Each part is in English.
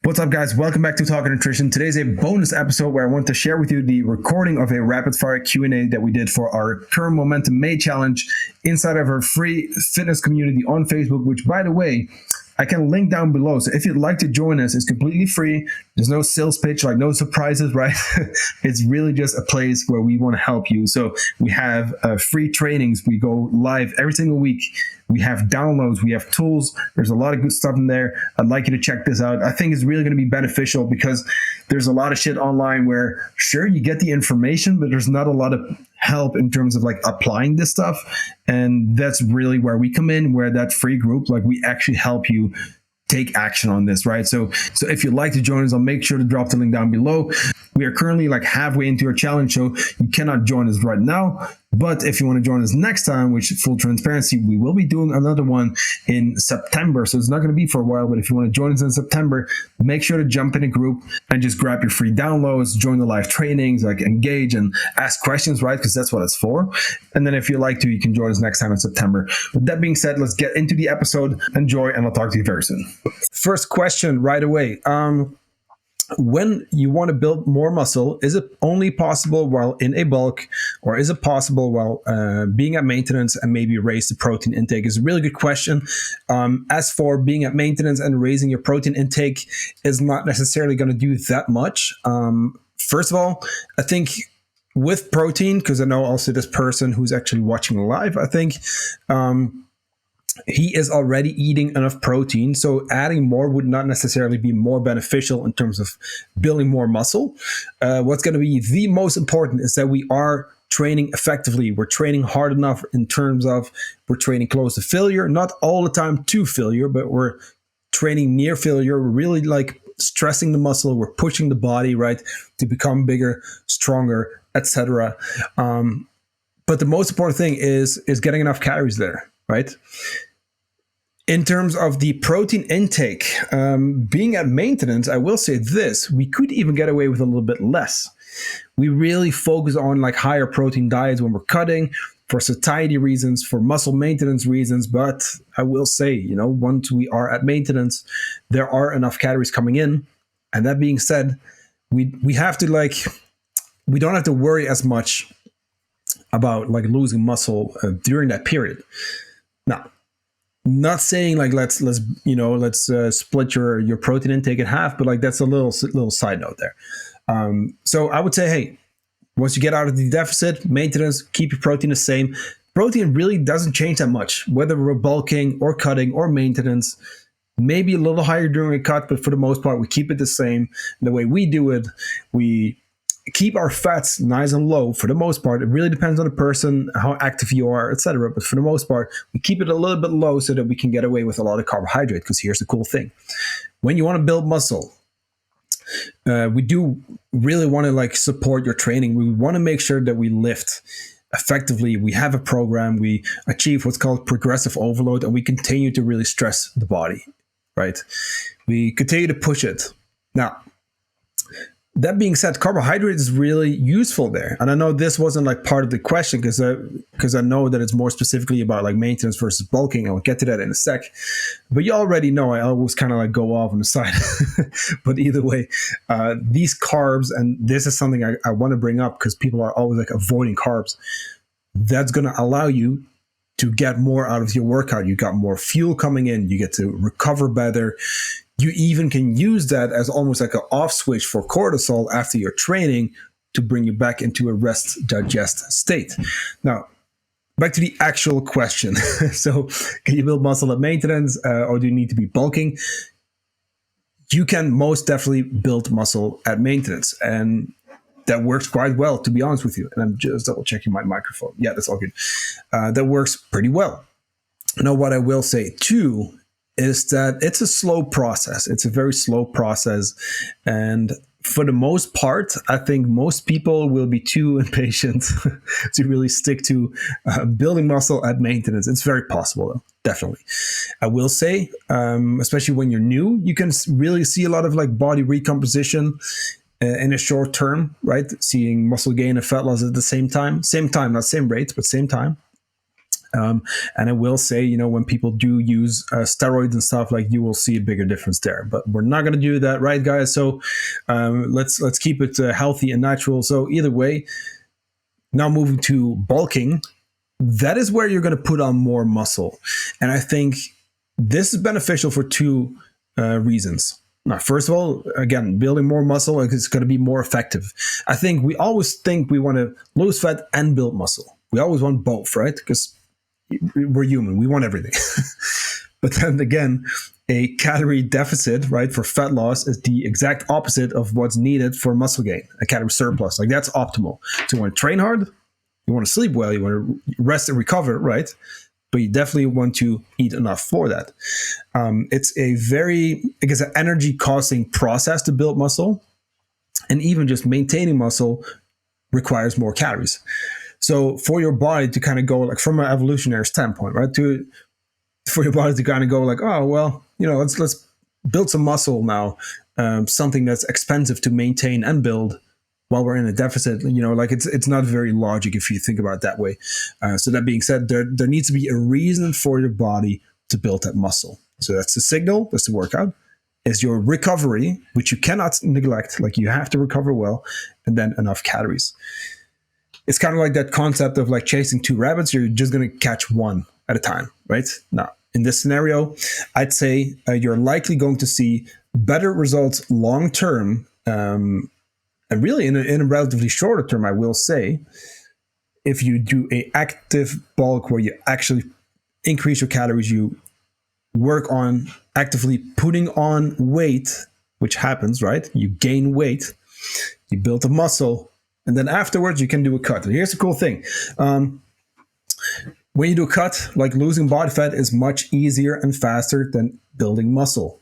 What's up, guys? Welcome back to Talking Nutrition. Today's a bonus episode where I want to share with you the recording of a rapid fire Q&A that we did for our current Momentum May challenge inside of our free fitness community on Facebook, which, by the way, I can link down below. So if you'd like to join us, it's completely free. There's no sales pitch, like no surprises, right? It's really just a place where we want to help you. So we have free trainings. We go live every single week. We have downloads. We have tools. There's a lot of good stuff in there. I'd like you to check this out. I think it's really going to be beneficial because there's a lot of shit online where, sure, you get the information, but there's not a lot of help in terms of like applying this stuff. And that's really where we come in, where that free group, like we actually help you take action on this, right? So if you'd like to join us, I'll make sure to drop the link down below. We are currently like halfway into our challenge, so you cannot join us right now. But if you want to join us next time, which, full transparency, we will be doing another one in September. So it's not going to be for a while, but if you want to join us in September, make sure to jump in a group and just grab your free downloads, join the live trainings, like engage and ask questions, right? Because that's what it's for. And then if you like to, you can join us next time in September. With that being said, let's get into the episode. Enjoy, and I'll talk to you very soon. First question right away. When you want to build more muscle, is it only possible while in a bulk, or is it possible while being at maintenance and maybe raise the protein intake? Is a really good question. As for being at maintenance and raising your protein intake is not necessarily going to do that much. First of all, I think with protein, because I know also this person who's actually watching live, I think he is already eating enough protein, so adding more would not necessarily be more beneficial in terms of building more muscle. What's going to be the most important is that we are training effectively. We're training hard enough in terms of we're training close to failure, not all the time to failure, but we're training near failure. We're really like stressing the muscle. We're pushing the body, right, to become bigger, stronger, etc. But the most important thing is getting enough calories there, right? In terms of the protein intake, being at maintenance, I will say this, we could even get away with a little bit less. We really focus on like higher protein diets when we're cutting for satiety reasons, for muscle maintenance reasons. But I will say, once we are at maintenance, there are enough calories coming in. And that being said, we have to we don't have to worry as much about like losing muscle during that period. Now, not saying like let's split your protein intake in half, but like that's a little side note there. So I would say, hey, once you get out of the deficit, maintenance, keep your protein the same. Protein really doesn't change that much, whether we're bulking or cutting or maintenance. Maybe a little higher during a cut, but for the most part, we keep it the same. And the way we do it, we keep our fats nice and low for the most part. It really depends on the person, how active you are, etc. But for the most part, we keep it a little bit low so that we can get away with a lot of carbohydrate. Because here's the cool thing. When you want to build muscle, we do really want to like support your training. We want to make sure that we lift effectively. We have a program. We achieve what's called progressive overload, and we continue to really stress the body, right? We continue to push it. Now, that being said, carbohydrate is really useful there. And I know this wasn't like part of the question because I know that it's more specifically about like maintenance versus bulking. I'll get to that in a sec. But you already know I always kind of like go off on the side. But either way, these carbs, and this is something I want to bring up because people are always like avoiding carbs. That's going to allow you to get more out of your workout. You got more fuel coming in. You get to recover better. You even can use that as almost like an off switch for cortisol after your training to bring you back into a rest digest state. Now, back to the actual question. So can you build muscle at maintenance or do you need to be bulking? You can most definitely build muscle at maintenance. And that works quite well, to be honest with you. And I'm just double checking my microphone. Yeah, that's all good. That works pretty well. Now, what I will say too is that it's a slow process. It's a very slow process. And for the most part, I think most people will be too impatient to really stick to building muscle at maintenance. It's very possible, though, definitely. I will say, especially when you're new, you can really see a lot of like body recomposition in a short term, right? Seeing muscle gain and fat loss at the same time. Same time, not same rate, but same time. And I will say, when people do use steroids and stuff, like, you will see a bigger difference there. But we're not going to do that, right, guys? So let's keep it healthy and natural. So either way, now moving to bulking, that is where you're going to put on more muscle. And I think this is beneficial for two reasons. Now, first of all, again, building more muscle is going to be more effective. I think we always think we want to lose fat and build muscle. We always want both, right? Because we're human. We want everything. But then again, a calorie deficit, right, for fat loss is the exact opposite of what's needed for muscle gain, a calorie surplus. Like, that's optimal. So you want to train hard, you want to sleep well, you want to rest and recover, right? But you definitely want to eat enough for that. It's an energy costing process to build muscle. And even just maintaining muscle requires more calories. So for your body to kind of go, like, from an evolutionary standpoint, right, for your body to kind of go like, oh, well, let's build some muscle now, something that's expensive to maintain and build while we're in a deficit, like, it's not very logic if you think about it that way. So that being said, there needs to be a reason for your body to build that muscle. So that's the signal, that's the workout, is your recovery, which you cannot neglect. Like, you have to recover well, and then enough calories. It's kind of like that concept of, like, chasing two rabbits. You're just going to catch one at a time, right? Now, in this scenario, I'd say you're likely going to see better results long term, and really in a relatively shorter term, I will say, if you do a active bulk where you actually increase your calories, you work on actively putting on weight, which happens, right? You gain weight, you build a muscle, and then afterwards you can do a cut. And here's the cool thing. When you do a cut, like, losing body fat is much easier and faster than building muscle.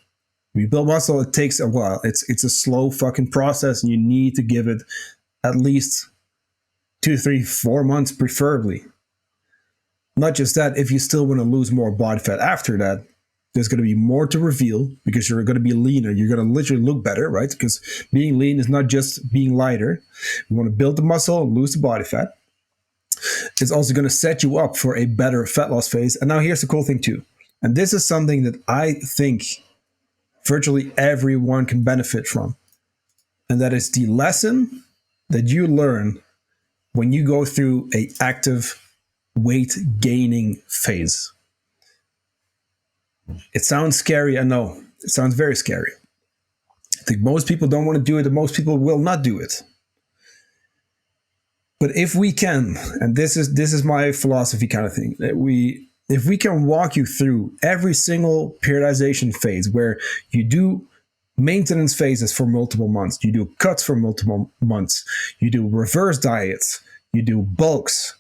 When you build muscle, it takes a while. It's a slow fucking process, and you need to give it at least 2, 3, 4 months, preferably. Not just that, if you still want to lose more body fat after that, there's going to be more to reveal because you're going to be leaner. You're going to literally look better, right? Because being lean is not just being lighter. You want to build the muscle and lose the body fat. It's also going to set you up for a better fat loss phase. And now here's the cool thing too. And this is something that I think virtually everyone can benefit from. And that is the lesson that you learn when you go through an active weight gaining phase. It sounds scary, I know. It sounds very scary. I think most people don't want to do it, and most people will not do it. But if we can, and this is my philosophy kind of thing, that if we can walk you through every single periodization phase where you do maintenance phases for multiple months, you do cuts for multiple months, you do reverse diets, you do bulks.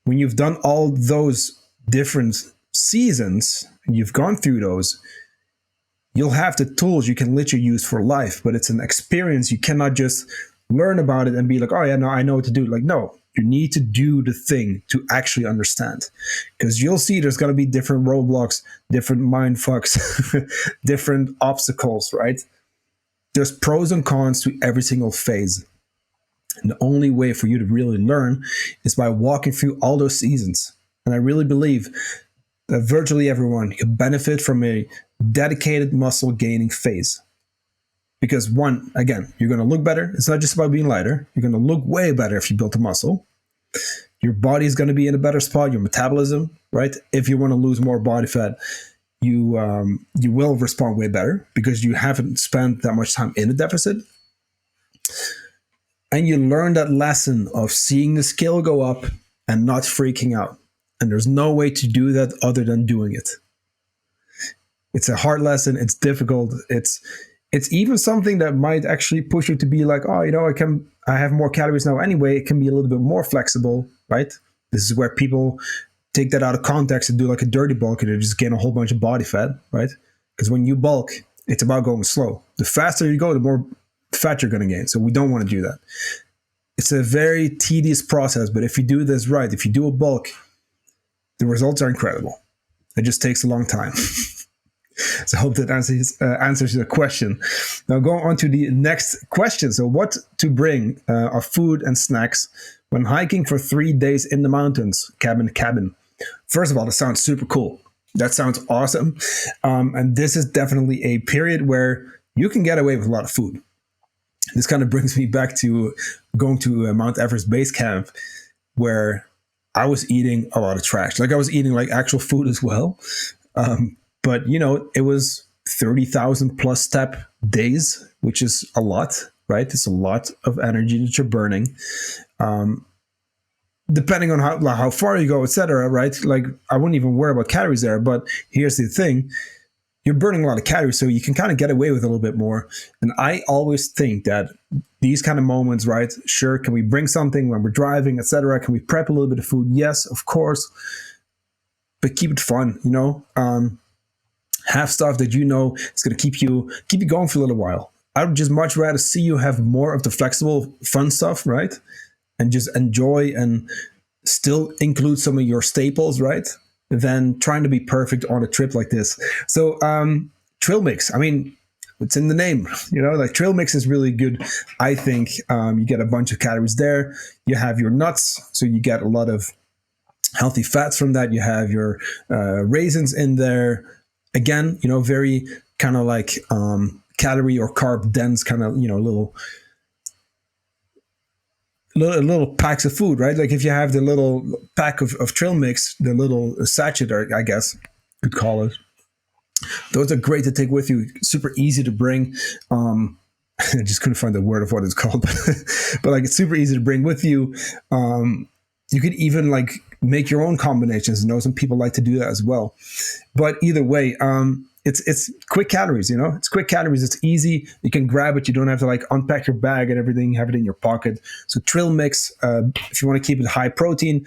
When you've done all those different seasons, and you've gone through those, you'll have the tools you can literally use for life. But it's an experience. You cannot just learn about it and be like, oh yeah, no, I know what to do. Like, no, you need to do the thing to actually understand. Because you'll see there's going to be different roadblocks, different mind fucks, different obstacles, right? There's pros and cons to every single phase. And the only way for you to really learn is by walking through all those seasons. And I really believe that virtually everyone can benefit from a dedicated muscle gaining phase. Because one, again, you're going to look better. It's not just about being lighter. You're going to look way better if you build a muscle. Your body is going to be in a better spot. Your metabolism, right? If you want to lose more body fat, you will respond way better because you haven't spent that much time in a deficit. And you learn that lesson of seeing the scale go up and not freaking out. And there's no way to do that other than doing it. It's a hard lesson. It's difficult. It's even something that might actually push you to be like, oh, I have more calories now anyway. It can be a little bit more flexible, right? This is where people take that out of context and do like a dirty bulk and they just gain a whole bunch of body fat, right? Because when you bulk, it's about going slow. The faster you go, the more fat you're going to gain. So we don't want to do that. It's a very tedious process, but if you do this right, if you do a bulk, the results are incredible. It just takes a long time. So I hope that answers your question. Now go on to the next question. So what to bring are food and snacks when hiking for 3 days in the mountains, cabin. First of all, that sounds super cool. That sounds awesome. And this is definitely a period where you can get away with a lot of food. This kind of brings me back to going to Mount Everest base camp, where I was eating a lot of trash. Like I was eating like actual food as well. But you know, it was 30,000 plus step days, which is a lot, right? It's a lot of energy that you're burning. Depending on how far you go, etc., right? Like I wouldn't even worry about calories there. But here's the thing: you're burning a lot of calories, so you can kind of get away with a little bit more. And I always think that these kind of moments, right? Sure, can we bring something when we're driving, etc.? Can we prep a little bit of food? Yes, of course. But keep it fun, you know. Have stuff that you know is going to keep you going for a little while. I would just much rather see you have more of the flexible, fun stuff, right? And just enjoy and still include some of your staples, right? Than trying to be perfect on a trip like this. So trail mix, I mean, it's in the name, you know, like trail mix is really good. I think you get a bunch of calories there. You have your nuts, so you get a lot of healthy fats from that. You have your raisins in there. Again, you know, very kind of like calorie or carb dense kind of, you know, little packs of food, right? Like if you have the little pack of trail mix, the little sachet, or I guess you could call it. Those are great to take with you. Super easy to bring. I just couldn't find the word of what it's called, but like it's super easy to bring with you. You could even like make your own combinations. I know some people like to do that as well. But either way, it's quick calories, you know, it's quick calories. It's easy. You can grab it. You don't have to like unpack your bag and everything, have it in your pocket. So trail mix, if you want to keep it high protein,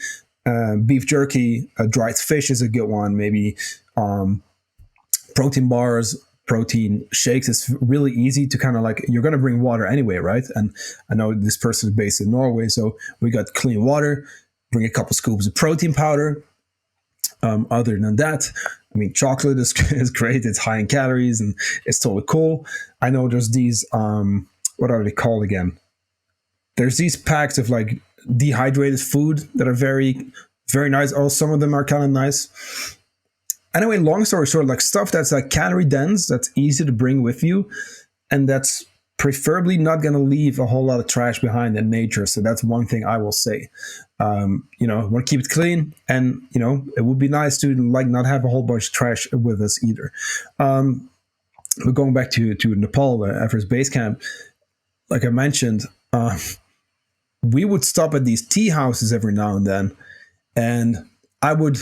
beef jerky, dried fish is a good one. Maybe protein bars, protein shakes. It's really easy to kind of like, you're going to bring water anyway, right? And I know this person is based in Norway, so we got clean water. Bring a couple scoops of protein powder. Other than that, I mean, chocolate is great. It's high in calories and it's totally cool. I know there's these, what are they called again? There's these packs of like dehydrated food that are very, very nice. Oh, some of them are kind of nice. Anyway, long story short, like stuff that's like calorie dense, that's easy to bring with you, and that's preferably not going to leave a whole lot of trash behind in nature. So that's one thing I will say. You know, want to keep it clean, and you know, it would be nice to like not have a whole bunch of trash with us either. But going back to Nepal, Everest Base Camp, like I mentioned, we would stop at these tea houses every now and I would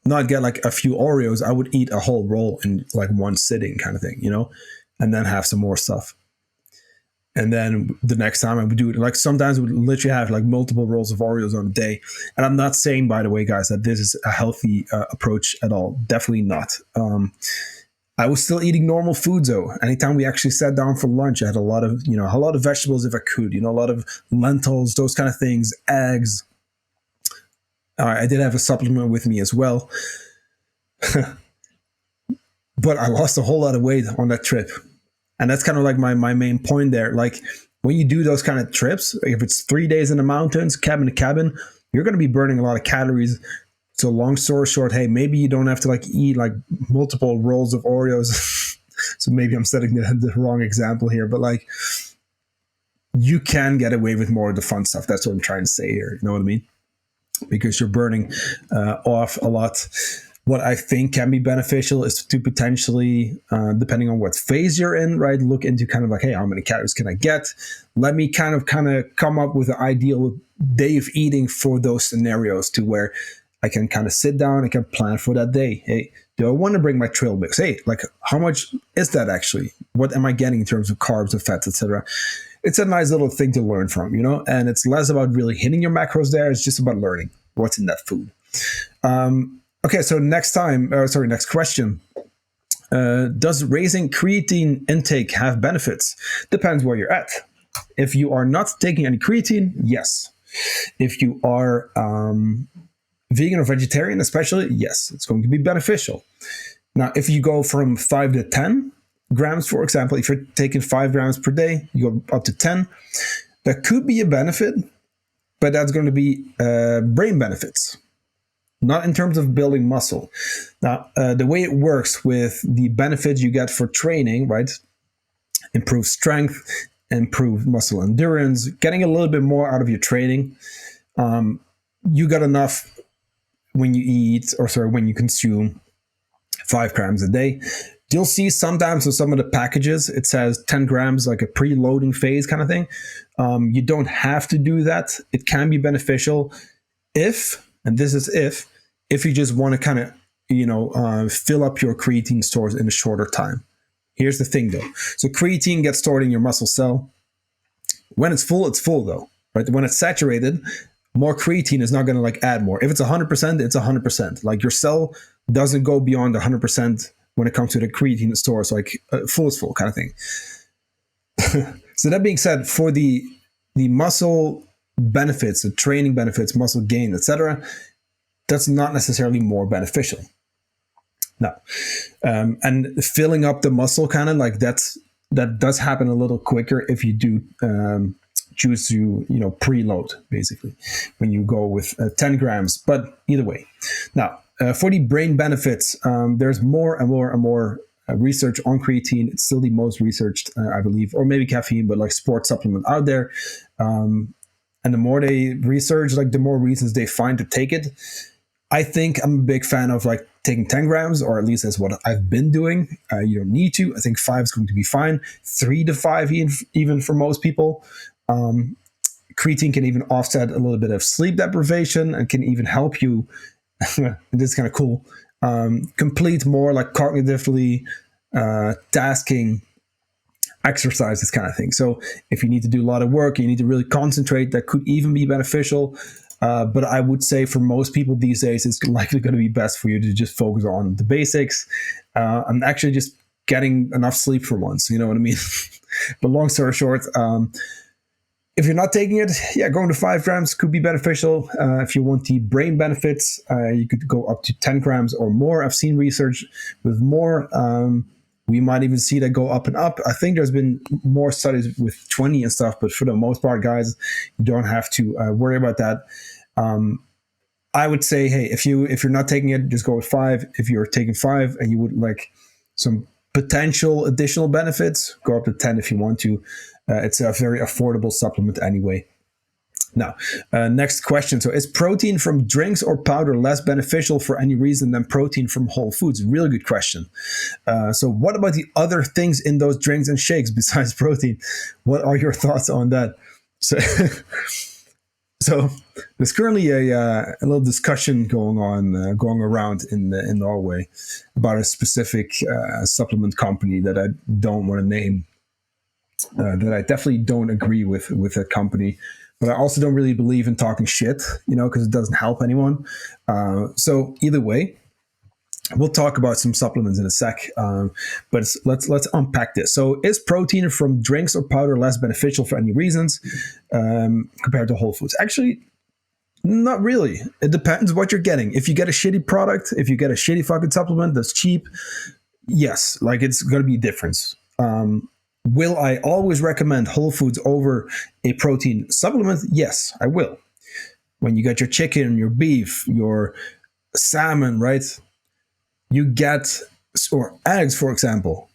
not get like a few Oreos. I would eat a whole roll in like one sitting, kind of thing, you know, and then have some more stuff. And then the next time I would do it, like sometimes we would literally have like multiple rolls of Oreos on a day. And I'm not saying, by the way, guys, that this is a healthy approach at all. Definitely not. I was still eating normal foods though. Anytime we actually sat down for lunch, I had a lot of vegetables if I could, you know, a lot of lentils, those kind of things, eggs. I did have a supplement with me as well. But I lost a whole lot of weight on that trip. And that's kind of like my main point there. Like when you do those kind of trips, if it's 3 days in the mountains, cabin to cabin, you're going to be burning a lot of calories. So long story short, hey, maybe you don't have to like eat like multiple rolls of Oreos. So maybe I'm setting the wrong example here, but like you can get away with more of the fun stuff. That's what I'm trying to say here. You know what I mean? Because you're burning off a lot. What I think can be beneficial is to potentially, depending on what phase you're in, right, look into kind of like, hey, how many calories can I get? Let me kind of come up with an ideal day of eating for those scenarios, to where I can kind of sit down, I can plan for that day. Hey, do I want to bring my trail mix? Hey, like how much is that actually? What am I getting in terms of carbs and fats, etc.? It's a nice little thing to learn from, you know, and it's less about really hitting your macros there. It's just about learning what's in that food. Okay, so next question. Does raising creatine intake have benefits? Depends where you're at. If you are not taking any creatine, yes. If you are vegan or vegetarian especially, yes, it's going to be beneficial. Now, if you go from 5 to 10 grams, for example, if you're taking 5 grams per day, you go up to 10, that could be a benefit, but that's going to be brain benefits. not in terms of building muscle. Now, the way it works with the benefits you get for training, right? Improve strength, improve muscle endurance, getting a little bit more out of your training. You got enough when you consume 5 grams a day. You'll see sometimes with some of the packages, it says 10 grams, like a pre-loading phase kind of thing. You don't have to do that. It can be beneficial if, and this is if you just want to kind of, fill up your creatine stores in a shorter time. Here's the thing though. So creatine gets stored in your muscle cell. When it's full though, right? When it's saturated, more creatine is not going to like add more. If it's 100%, it's 100%. Like your cell doesn't go beyond 100% when it comes to the creatine stores, like full is full kind of thing. So that being said, for the muscle benefits, the training benefits, muscle gain, etc., that's not necessarily more beneficial. No. And filling up the muscle kind of like that does happen a little quicker if you do choose to preload, basically, when you go with 10 grams. But either way. Now, for the brain benefits, there's more and more and more research on creatine. It's still the most researched, I believe, or maybe caffeine, but like sports supplement out there. And the more they research, like the more reasons they find to take it. I think I'm a big fan of like taking 10 grams, or at least that's what I've been doing. You don't need to. I think 5 is going to be fine. 3 to 5 even for most people. Creatine can even offset a little bit of sleep deprivation and can even help you. This is kind of cool. Complete more like cognitively tasking exercises kind of thing. So if you need to do a lot of work, you need to really concentrate, that could even be beneficial. But I would say for most people these days, it's likely going to be best for you to just focus on the basics and actually just getting enough sleep for once. You know what I mean? But long story short, if you're not taking it, going to 5 grams could be beneficial. If you want the brain benefits, you could go up to 10 grams or more. I've seen research with more. We might even see that go up and up. I think there's been more studies with 20 and stuff, but for the most part, guys, you don't have to worry about that. I would say, hey, if you're not taking it, just go with 5. If you're taking 5 and you would like some potential additional benefits, go up to 10 if you want to. It's a very affordable supplement anyway. Now, next question. So is protein from drinks or powder less beneficial for any reason than protein from whole foods? Really good question. So what about the other things in those drinks and shakes besides protein? What are your thoughts on that? So there's currently a little discussion going around in Norway about a specific supplement company that I don't want to name. That I definitely don't agree with that company, but I also don't really believe in talking shit, because it doesn't help anyone. So either way, we'll talk about some supplements in a sec, but let's unpack this. So is protein from drinks or powder less beneficial for any reasons compared to whole foods? Actually, not really. It depends what you're getting. If you get a shitty product, if you get a shitty fucking supplement that's cheap, yes, like it's going to be a difference. Will I always recommend whole foods over a protein supplement? Yes, I will. When you get your chicken, your beef, your salmon, right? You get, or eggs, for example,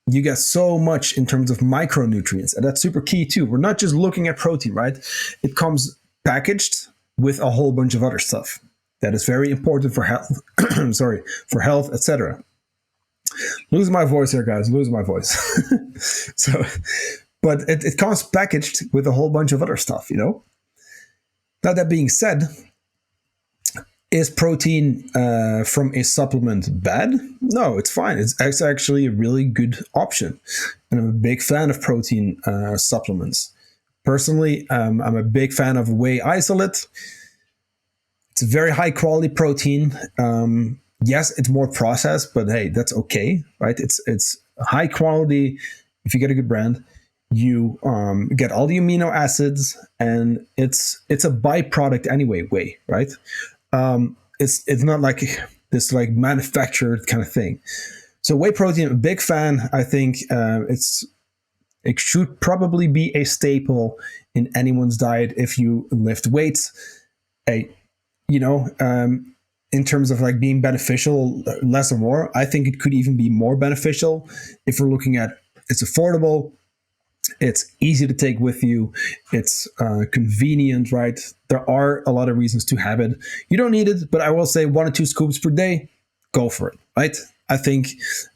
you get so much in terms of micronutrients. And that's super key too. We're not just looking at protein, right? It comes packaged with a whole bunch of other stuff that is very important for health, for health, etc. Losing my voice here, guys. Losing my voice. But it comes packaged with a whole bunch of other stuff, Now, that being said, is protein from a supplement bad? No, it's fine. It's actually a really good option. And I'm a big fan of protein supplements. Personally, I'm a big fan of whey isolate. It's a very high quality protein. Yes, it's more processed, but hey, that's okay, right? It's high quality. If you get a good brand, you get all the amino acids, and it's a byproduct anyway. Whey, right? It's not like this like manufactured kind of thing. So whey protein, a big fan. I think it should probably be a staple in anyone's diet if you lift weights. Hey, in terms of like being beneficial, less or more. I think it could even be more beneficial if we're looking at it's affordable, it's easy to take with you, it's convenient, right? There are a lot of reasons to have it. You don't need it, but I will say 1 or 2 scoops per day, go for it, right? I think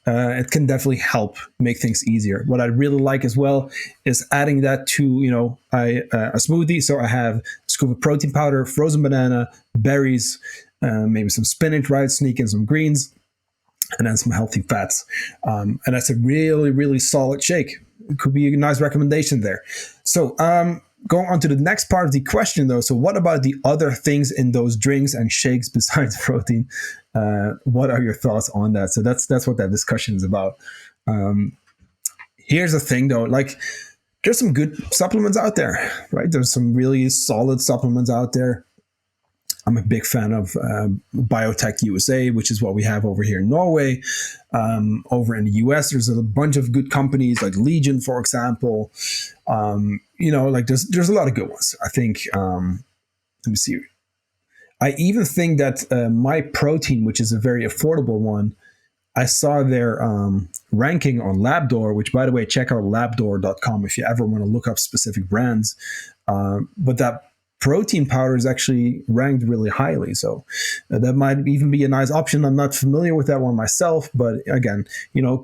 it can definitely help make things easier. What I really like as well is adding that to, a smoothie. So I have a scoop of protein powder, frozen banana, berries, maybe some spinach, right? Sneak in some greens, and then some healthy fats. And that's a really, really solid shake. It could be a nice recommendation there. So going on to the next part of the question, though. So what about the other things in those drinks and shakes besides protein? What are your thoughts on that? So that's what that discussion is about. Here's the thing, though. Like, there's some good supplements out there, right? There's some really solid supplements out there. I'm a big fan of Biotech USA, which is what we have over here in Norway. Over in the US, there's a bunch of good companies like Legion, for example. Like there's a lot of good ones. I think, let me see. I even think that My Protein, which is a very affordable one, I saw their ranking on Labdoor, which, by the way, check out labdoor.com if you ever want to look up specific brands. But that protein powder is actually ranked really highly. So that might even be a nice option. I'm not familiar with that one myself, but again,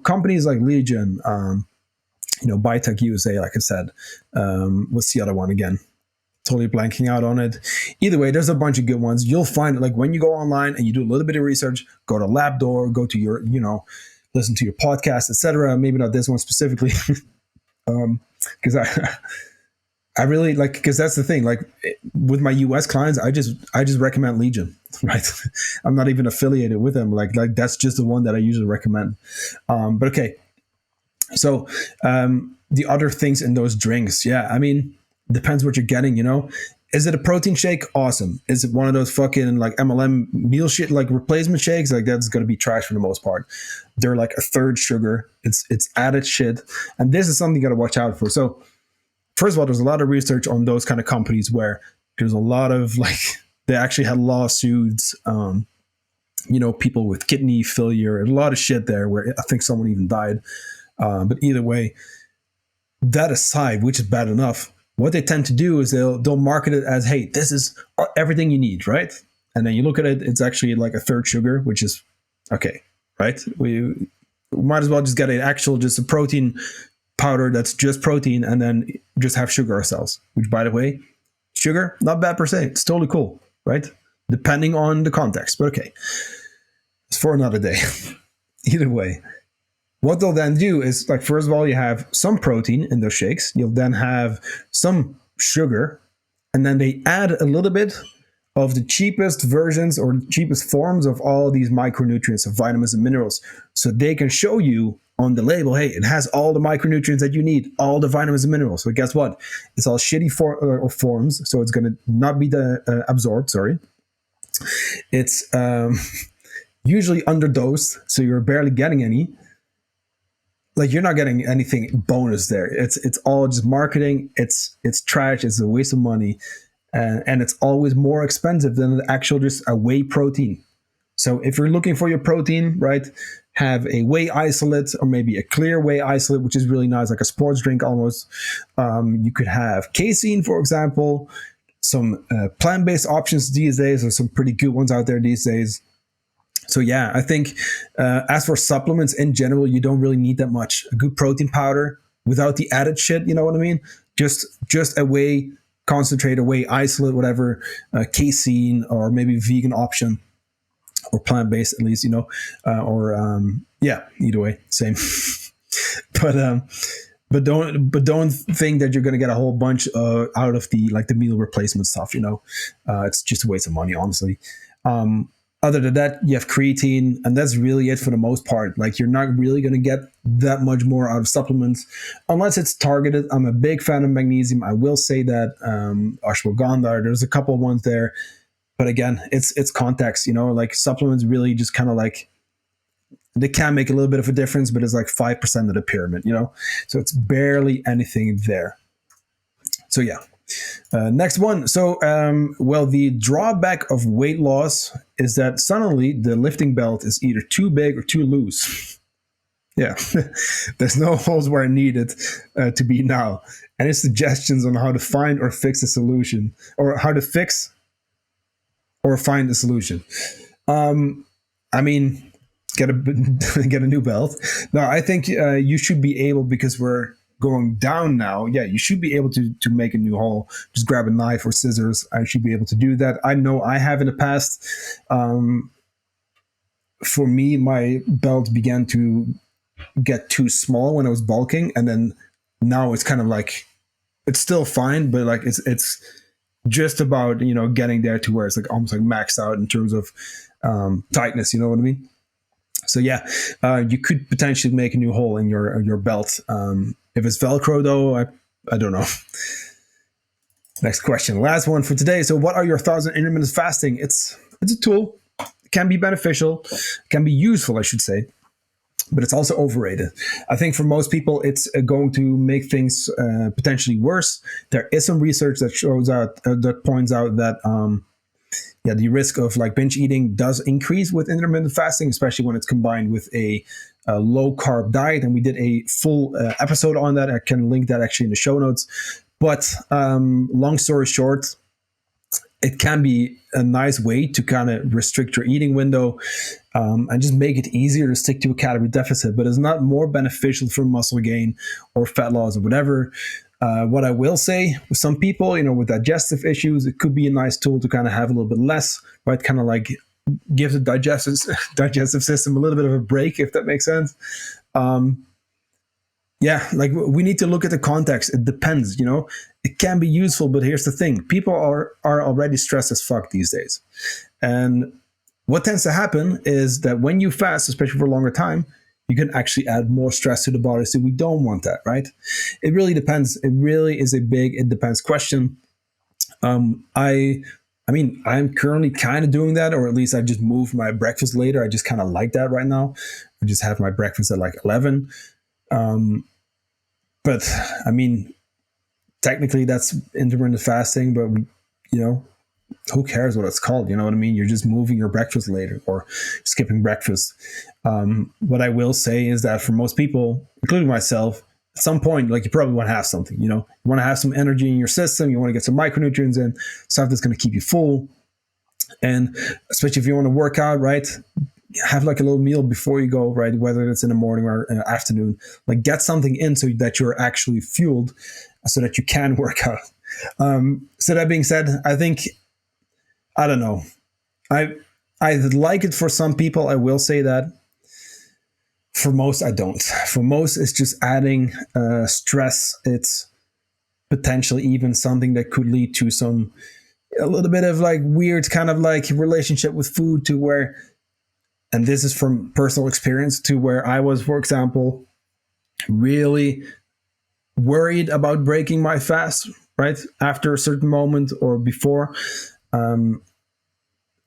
companies like Legion, Biotech USA, like I said, what's the other one again? Totally blanking out on it. Either way, there's a bunch of good ones. You'll find, like, when you go online and you do a little bit of research, go to Labdoor, go to your, listen to your podcast, etc. Maybe not this one specifically, because I really like, because that's the thing, like with my US clients, I just recommend Legion, right? I'm not even affiliated with them. Like that's just the one that I usually recommend. But okay. So the other things in those drinks, yeah, I mean, depends what you're getting, Is it a protein shake? Awesome. Is it one of those fucking like MLM meal shit, like replacement shakes? Like that's going to be trash for the most part. They're like a third sugar. It's added shit. And this is something you got to watch out for. So first of all, there's a lot of research on those kind of companies where there's a lot of like, they actually had lawsuits, people with kidney failure, a lot of shit there where I think someone even died. But either way, that aside, which is bad enough, what they tend to do is they'll market it as, hey, this is everything you need, right? And then you look at it, it's actually like a third sugar, which is okay, right? We might as well just get just a protein powder that's just protein and then just have sugar ourselves, which, by the way, sugar, not bad per se. It's totally cool, right? Depending on the context, but okay. It's for another day. Either way. What they'll then do is, like, first of all, you have some protein in those shakes. You'll then have some sugar, and then they add a little bit of the cheapest versions or cheapest forms of all these micronutrients, of vitamins and minerals. So they can show you on the label, hey, it has all the micronutrients that you need, all the vitamins and minerals. But guess what? It's all shitty forms, so it's going to not be absorbed, sorry. It's usually underdosed, so you're barely getting any. Like, you're not getting anything bonus there. It's all just marketing. It's trash. It's a waste of money, and it's always more expensive than the actual just a whey protein. So if you're looking for your protein, right, have a whey isolate or maybe a clear whey isolate, which is really nice, like a sports drink almost. You could have casein, for example. Some plant-based options these days. There's some pretty good ones out there these days. So yeah, I think as for supplements in general, you don't really need that much. A good protein powder without the added shit, you know what I mean? Just a whey concentrate, a whey isolate, whatever, casein, or maybe vegan option, or plant-based at least, either way, same. But don't think that you're going to get a whole bunch out of the meal replacement stuff. It's just a waste of money, honestly. Other than that, you have creatine, and that's really it for the most part. Like, you're not really going to get that much more out of supplements unless it's targeted. I'm a big fan of magnesium. I will say that ashwagandha, there's a couple of ones there. But again, it's context, like supplements really just kind of like, they can make a little bit of a difference, but it's like 5% of the pyramid, So it's barely anything there. So yeah, Next one. So, well, the drawback of weight loss is that suddenly the lifting belt is either too big or too loose. Yeah, there's no holes where needed to be now. Any suggestions on how to find or fix a solution, or how to fix or find a solution? I mean, get a get a new belt. No, I think you should be able, because we're going down now. Yeah, you should be able to make a new hole. Just grab a knife or scissors. I should be able to do that. I know I have in the past. For me, my belt began to get too small when I was bulking, and then now it's kind of like, it's still fine, but like it's just about, you know, getting there to where it's like almost like maxed out in terms of tightness. You know what I mean? So yeah, you could potentially make a new hole in your belt. If it's Velcro though, I don't know. Next question, last one for today. So what are your thoughts on intermittent fasting? It's a tool. It can be beneficial. It can be useful, I should say. But it's also overrated. I think for most people, it's going to make things potentially worse. There is some research that shows out that points out that the risk of like binge eating does increase with intermittent fasting, especially when it's combined with a low carb diet. And we did a full episode on that. I can link that actually in the show notes. But long story short, it can be a nice way to kind of restrict your eating window and just make it easier to stick to a calorie deficit, but it's not more beneficial for muscle gain or fat loss or whatever. What I will say, with some people, you know, with digestive issues, it could be a nice tool to kind of have a little bit less, right? Kind of like give the digestive system a little bit of a break, if that makes sense. Yeah, like we need to look at the context. It depends, you know. It can be useful, but here's the thing: people are already stressed as fuck these days, and what tends to happen is that when you fast, especially for a longer time, you can actually add more stress to the body. So we don't want that, right? It really depends. It really is a big it depends question. I mean, I'm currently kind of doing that, or at least I just moved my breakfast later. I just kind of like that right now. I just have my breakfast at like 11. But I mean, technically that's intermittent fasting, but you know, who cares what it's called? You know what I mean? You're just moving your breakfast later or skipping breakfast. What I will say is that for most people, including myself, at some point, like you probably want to have something, you know, you want to have some energy in your system. You want to get some micronutrients in, stuff that's going to keep you full. And especially if you want to work out, right? Have like a little meal before you go, right? Whether it's in the morning or in the afternoon, like get something in so that you're actually fueled so that you can work out. So that being said, I think, I don't know. I like it for some people. I will say that. For most, I don't. For most, it's just adding stress. It's potentially even something that could lead to a little bit of like weird kind of like relationship with food, to where, and this is from personal experience, to where I was, for example, really worried about breaking my fast, right? After a certain moment or before.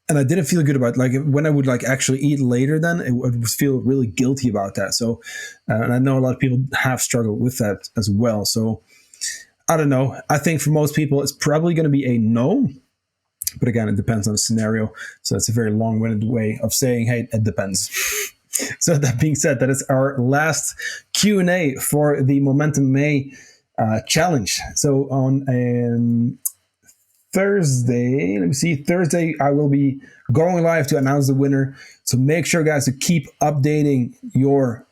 And I didn't feel good about it. Like when I would like actually eat later, then I would feel really guilty about that. So, and I know a lot of people have struggled with that as well. So I don't know. I think for most people, it's probably going to be a no. But again, it depends on the scenario. So it's a very long-winded way of saying, hey, it depends. So that being said, that is our last Q&A for the Momentum May challenge. So on Thursday, Thursday, I will be going live to announce the winner. So make sure, guys, to keep updating your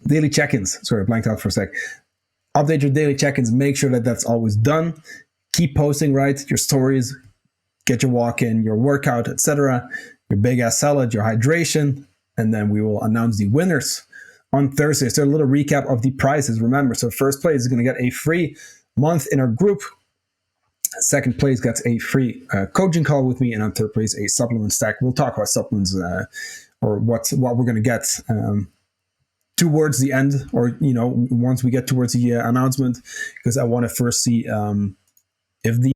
daily check-ins. Sorry, I blanked out for a sec. Update your daily check-ins. Make sure that that's always done. Keep posting, right? Your stories, get your walk in, your workout, etc., your big ass salad, your hydration, and then we will announce the winners on Thursday. So a little recap of the prizes. Remember, so first place is going to get a free month in our group. Second place gets a free coaching call with me, and on third place, a supplement stack. We'll talk about supplements or what we're going to get towards the end, or once we get towards the announcement, because I want to first see if the